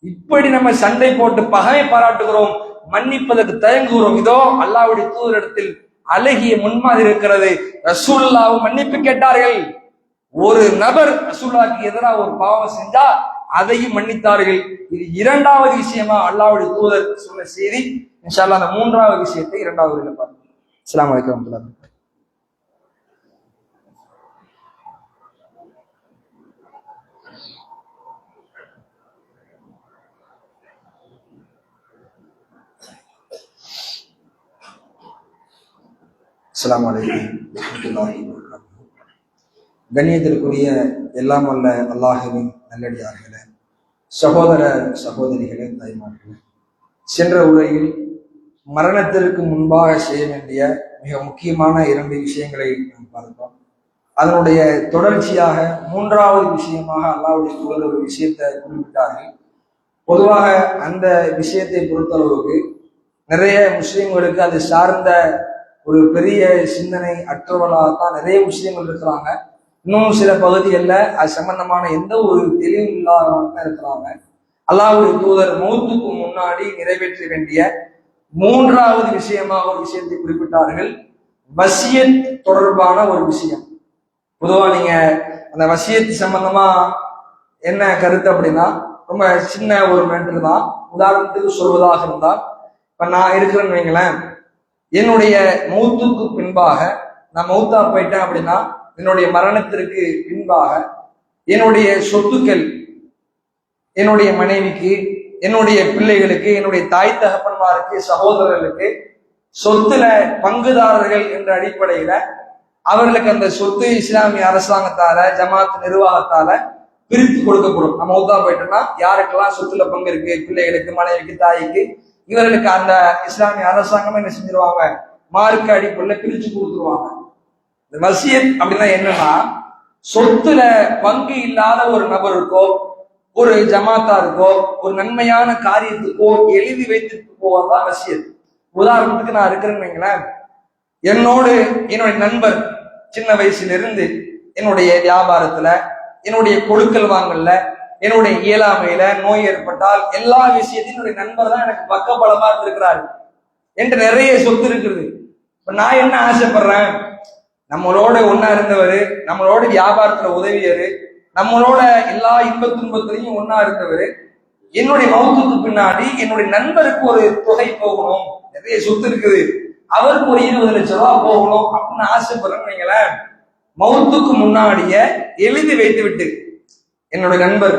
இப்படி நம்ம சண்டை போட்டு பகையை பாராட்டுகிறோம், மன்னிப்பதற்கு தயங்குகிறோம். இதோ அல்லாஹ்வுடைய தூதரிடத்தில் அழகிய முன்மாதிரி இருக்கிறது. ரசூலுல்லாஹ் மன்னிப்பு கேட்டார்கள். ஒரு நபர் ரசூலுல்லாஹ்க்கு எதிராக ஒரு பாவம் செஞ்சா அதையும் மன்னித்தார்கள். இது 2வது விஷயமா அல்லாஹ்வுடைய தூதர் சொன்ன செய்தி. இன்ஷா அல்லாஹ் அந்த 3வது விஷயத்தை 2வது வரையில பார்ப்போம். அஸ்ஸலாமு அலைக்கும் வரஹ்மத்துல்லாஹி வபரகாத்துஹு. அஸ்ஸலாமு அலைக்கும் வரஹ்மத்துல்லாஹி வபரகாத்துஹு. கண்ணியத்திற்குரிய எல்லாம் வல்ல அல்லாஹ்வின் நல்லடியார்களே, சகோதர சகோதரிகளே, தாய்மார்களே, சென்ற உரையில் மரணத்திற்கு முன்பாக செய்ய வேண்டிய மிக முக்கியமான 2 விஷயங்களை நாம் பார்த்தோம். அதனுடைய தொடர்ச்சியாக 3வது விஷயமாக அல்லாஹ்வுடைய தூதர் ஒரு விஷயத்தை குறிப்பிட்டார்கள். பொதுவாக அந்த விஷயத்தை பொறுத்தளவுக்கு நிறைய முஸ்லிம்களுக்கு அது சார்ந்த ஒரு பெரிய சிந்தனை அற்றவர்களாகத்தான் நிறைய முஸ்லிம்கள் இருக்கிறாங்க. இன்னும் சில பகுதிகளில் அது சம்பந்தமான எந்த ஒரு தெளிவும் இல்லாதவங்க இருக்கிறாங்க. அல்லாஹ்வுடைய தூதர் மௌத்துக்கு முன்னாடி நிறைவேற்ற வேண்டிய 3வது விஷயமாக ஒரு விஷயத்தை குறிப்பிட்டார்கள். வசியத் தொடர்பான ஒரு விஷயம். பொதுவா நீங்க அந்த வசியத்து சம்பந்தமா என்ன கருத்து அப்படின்னா, ரொம்ப சின்ன ஒரு மேட்டர் தான். உதாரணத்துக்கு சொல்வதாக இருந்தால், இப்ப நான் இருக்கிறேன்னு வைங்களேன், என்னுடைய மௌத்துக்கு பின்பாக நான் மௌத்தா போயிட்டேன் அப்படின்னா, என்னுடைய மரணத்திற்கு பின்பாக என்னுடைய சொத்துக்கள் என்னுடைய மனைவிக்கு, என்னுடைய பிள்ளைகளுக்கு, என்னுடைய தாய் தகப்பன்மாருக்கு, சகோதரர்களுக்கு சொத்துல பங்குதாரர்கள் என்ற அடிப்படையில அவர்களுக்கு அந்த சொத்து இஸ்லாமிய அரசாங்கத்தால, ஜமாத் நிர்வாகத்தால பிரித்து கொடுக்கப்படும். நம்ம மௌத்தா போயிட்டோம்னா யாருக்கெல்லாம் சொத்துல பங்கு இருக்கு, பிள்ளைகளுக்கு, மனைவிக்கு, தாய்க்கு, இவர்களுக்கு அந்த இஸ்லாமிய அரசாங்கம் என்ன செஞ்சிருவாங்க, மார்க்க அடிப்படையில பிரிச்சு கொடுத்துருவாங்க. இந்த வசியத் அப்படின்னா என்னன்னா, சொத்துல பங்கு இல்லாத ஒரு நபருக்கோ, ஒரு ஜமாத்தாருக்கோ, ஒரு நன்மையான காரியத்துக்கோ எழுதி வைத்துட்டு போவதுதான் வசியத். உதாரணத்துக்கு நான் இருக்கிறேன்னு வைங்களேன், என்னோடு என்னுடைய நண்பர் சின்ன வயசுல இருந்து என்னுடைய வியாபாரத்துல, என்னுடைய கொடுக்கல் வாங்கல்ல, என்னுடைய இயலாமையில, நோய் ஏற்பட்டால் எல்லா விஷயத்தையும் என்னுடைய நண்பர் தான் எனக்கு பக்கபலமா இருந்திருக்கிறாரு. என்கிட்ட நிறைய சொத்து இருக்குது. இப்ப நான் என்ன ஆசைப்படுறேன், நம்மளோட ஒன்னா இருந்தவர், நம்மளோட வியாபாரத்துல உதவியரு, நம்மளோட எல்லா இன்ப துன்பத்திலையும் ஒன்னா இருந்தவர், என்னுடைய மௌத்துக்கு பின்னாடி என்னுடைய நண்பருக்கு ஒரு தொகை போகணும், நிறைய சொத்து இருக்குது, அவருக்கு ஒரு 20 லட்சம் ரூபாய் போகணும் அப்படின்னு ஆசைப்படுறேன்னு வைங்களேன். மௌத்துக்கு முன்னாடியே எழுதி வைத்து விட்டு, என்னுடைய நண்பர்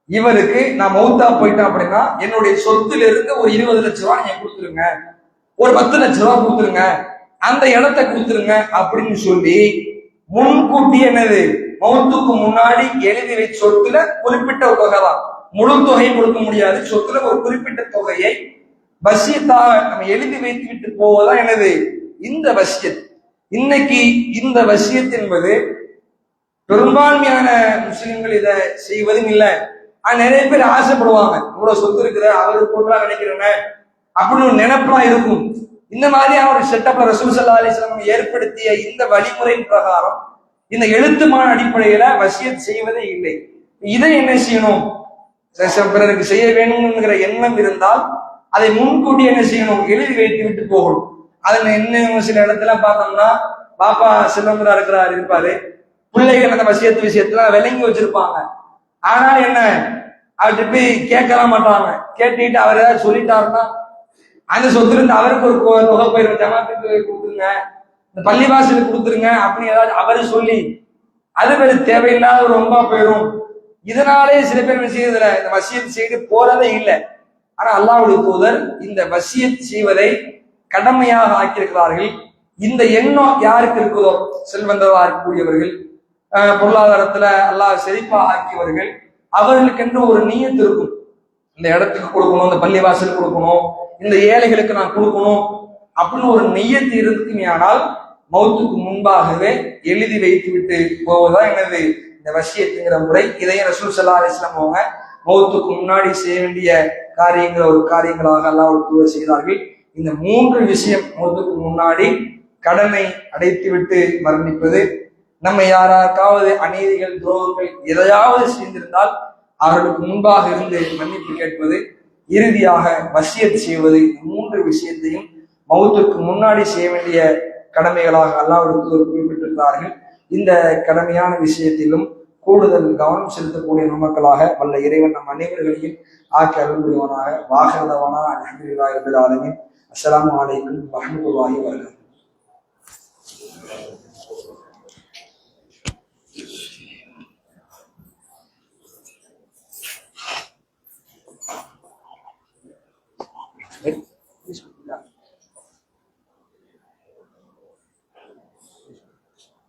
இவருக்கு நான் மௌத்தா போயிட்டேன் அப்படின்னா என்னுடைய சொத்துல இருந்து ஒரு 20 லட்சம் ரூபாய் நீங்க கொடுத்துருங்க, ஒரு 10 லட்சம் ரூபாய் கொடுத்துருங்க, அந்த இடத்தை கொடுத்துருங்க அப்படின்னு சொல்லி முன்கூட்டி என்னது மௌத்துக்கு முன்னாடி எழுதி வை சொத்துல குறிப்பிட்ட ஒரு தொகை தான், முழு தொகையை கொடுக்க முடியாது, சொத்துல ஒரு குறிப்பிட்ட தொகையை வசியத்தாக நம்ம எழுதி வைத்து விட்டு போவதுதான் என்னது இந்த வசியத். இன்னைக்கு இந்த வசியத் என்பது பெரும்பான்மையான முஸ்லிம்கள் இதை செய்வதும் இல்லை. ஆனா நிறைய பேர் ஆசைப்படுவாங்க, இவ்வளவு சொத்து இருக்குது அவருக்கு போட்டுலாம் நினைக்கிறேங்க அப்படின்னு ஒரு நினைப்பெல்லாம் இருக்கும். இந்த மாதிரியான ஒரு செட்டப்ல ரசூல் ஸல்லல்லாஹு அலைஹி வஸல்லம் ஏற்படுத்திய இந்த வழிமுறையின் பிரகாரம் இந்த எழுத்துமான அடிப்படையில வசியத் செய்வதே இல்லை. இதை என்ன செய்யணும், பிறருக்கு செய்ய வேணும்ங்கிற எண்ணம் இருந்தால் அதை முன்கூட்டி என்ன செய்யணும், எழுதி வைத்து விட்டு போகணும். அதுல என்ன சில இடத்துல பார்த்தோம்னா பாப்பா செல்வந்தரா இருப்பாரு, பிள்ளைகள் அந்த வசியத்து விஷயத்துல விளங்கி வச்சிருப்பாங்க. ஆனால் என்ன அவர்கிட்ட போய் கேட்கலாம் மாட்டாங்க. கேட்டுட்டு அவர் ஏதாவது சொல்லிட்டாருன்னா அந்த சொத்துல இருந்து அவருக்கு ஒரு தொகை போயிடும், ஜமாத்துக்கு கொடுத்துருங்க, இந்த பள்ளிவாசலுக்கு கொடுத்துருங்க அப்படின்னு ஏதாவது அவரு சொல்லி அது பேரு தேவையில்லாத ரொம்ப போயிடும். இதனாலே சில பேர் செய்யறதுல இந்த வசியத் செய்து போறதே இல்லை. ஆனா அல்லாஹ்வுடைய தூதர் இந்த வசியத் செய்வதை கடமையாக ஆக்கியிருக்கிறார்கள். இந்த எண்ணம் யாருக்கு இருக்குதோ, செல்வந்தராக இருக்கக்கூடியவர்கள், பொருளாதாரத்துல அல்லாஹ் செழிப்பா ஆக்கியவர்கள், அவர்களுக்கென்று ஒரு நியத்து இருக்கும். இந்த இடத்துக்கு கொடுக்கணும், இந்த பள்ளிவாசல் கொடுக்கணும், இந்த ஏழைகளுக்கு நான் கொடுக்கணும் அப்படின்னு ஒரு நியத்து இருக்குமே. ஆனால் மௌத்துக்கு முன்பாகவே எழுதி வைத்து விட்டு போவதுதான் என்னது இந்த வசியத்துங்கிற முறை. இதையும் ரசூல் ஸல்லல்லாஹு அலைஹி வஸல்லம் அவங்க மௌத்துக்கு முன்னாடி செய்ய வேண்டிய காரியங்களாக அல்லாஹ்வுடைய தூதர் செய்தார்கள். இந்த 3 விஷயம் மௌத்துக்கு முன்னாடி கடனை அடைத்து விட்டு மரணிப்பது, நம்ம யாராவது அநீதிகள் துரோகங்கள் எதையாவது செய்திருந்தால் அவர்களுக்கு முன்பாக இருந்து மன்னிப்பு கேட்பது, இறுதியாக வசியத் செய்வது, 3 விஷயத்தையும் மௌத்துக்கு முன்னாடி செய்ய வேண்டிய கடமைகளாக அல்லாஹ்வுடைய குறிப்பிட்டிருக்கிறார்கள். இந்த கடமையான விஷயத்திலும் கூடுதல் கவனம் செலுத்தக்கூடிய மக்களாக வல்ல இறைவன் நம் அனைவர்களையும் ஆக்கி அருள் புரிவானாக. வாஹிரதவானா அல்ஹம்துலில்லாஹி ரப்பில் ஆலமீன். அஸ்ஸலாமு அலைக்கும் வரஹ்மத்துல்லாஹி வபரகாத்துஹு.